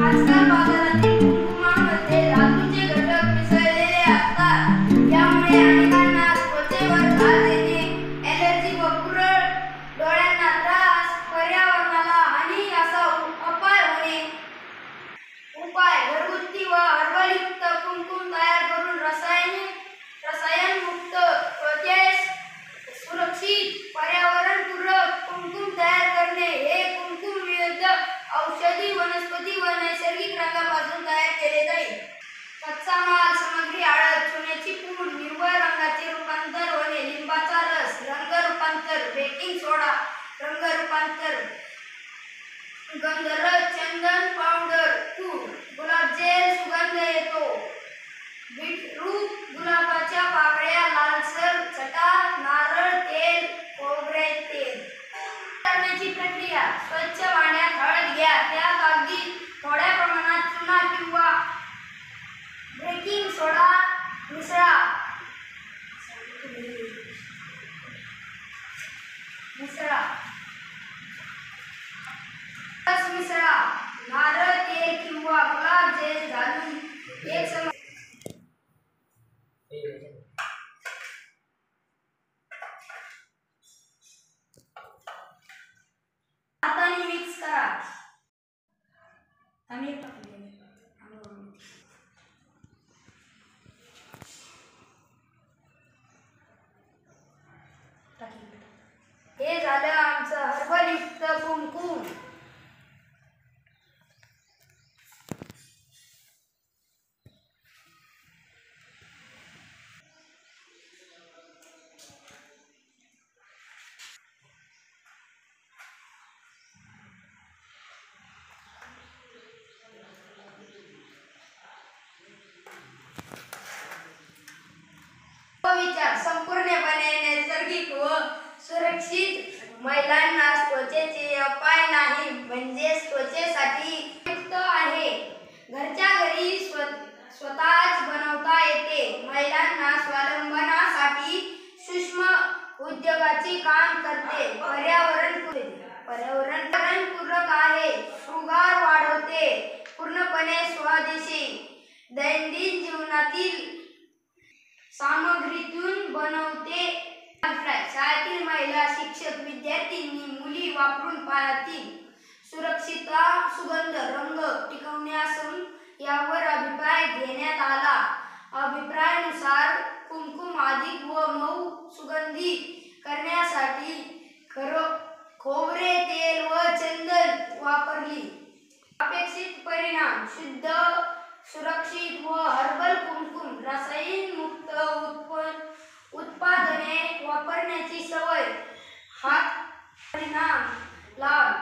आजकाल बाजारातील कुंकुमामध्ये धातूचे घटक मिसळलेले असतात. यामुळे अनेकांना त्वचेवर डाग येणे, ॲलर्जी व पुरळ, डोळ्यांना त्रास, पर्यावरणाला हानी असा अपाय होणे. उपाय: घरगुती व हर्बलयुक्त कुंकुम तयार करून रसायनमुक्त, त्वचेस सुरक्षित, पर्यावरणपूरक कुंकुम तयार करणे. हे कुंकुम विविध औषधी, वनस्पती व नैसर्गिक रंगापासून तयार केले जाईल. कच्चा माल सामग्री: हळद, चुन्याची पूड, निव्वळ रंगाचे रूपांतर होणे, लिंबाचा रस, रंग रूपांतर, बेकिंग सोडा, रंग रूपांतर, गंधरस, चंदन पावडर, तूप, गुलाबजेल, सुगंध येतो, बीटरूट, गुलाबाच्या पाकळ्या, लालसर छटा, नारळ तेल, खोबरे तेल. करण्याची प्रक्रिया: स्वच्छ भांड्यात हळद घ्या, त्यात अगदी थोड्या प्रमाणात चुना किंवा बेकिंग सोडा मिसळा. मिसळा. नारळ तेल किंवा गुलाब जेल घालून एकसमान हाताने मिक्स करा. हे झालं आमचं हर्बलयुक्त कुंकुम. विचार: संपूर्णपणे नैसर्गिक व सुरक्षित. महिलांना त्वचेचे अपाय नाही, म्हणजेच त्वचेसाठी उपयुक्त आहे. घरच्या घरी स्वतःच बनवता येते. महिलांना स्वावलंबनासाठी सूक्ष्म उद्योगाचे काम करते. पर्यावरणपूरक आहे. शृंगार वाढवते. पूर्णपणे स्वदेशी. दैनंदिन जीवनातील सामग्रीतून बनवते. शाळेतील महिला, शिक्षक, विद्यार्थिनी, मुली वापरून पाहतील. सुरक्षितता, सुगंध, रंग, टिकवण्यासह यावर अभिप्राय घेण्यात आला. अभिप्रायानुसार कुंकुम अधिक व मऊ सुगंधी करण्यासाठी खोबरे तेल व चंदन वापरली. अपेक्षित परिणाम: शुद्ध, सुरक्षित व हर्बल कुंकुम. रसायनमुक्त उत्पादने वापरण्याची सवय. हा परिणाम लाभ: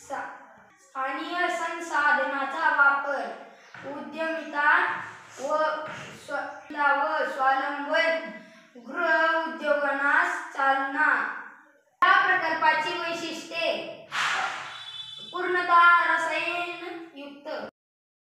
स्थानिक संसाधनांचा वापर, उद्यमिता व स्वावलंबन, गृह उद्योगांना चालना. या प्रकल्पाची वैशिष्ट्ये: पूर्णतः रसायनयुक्त,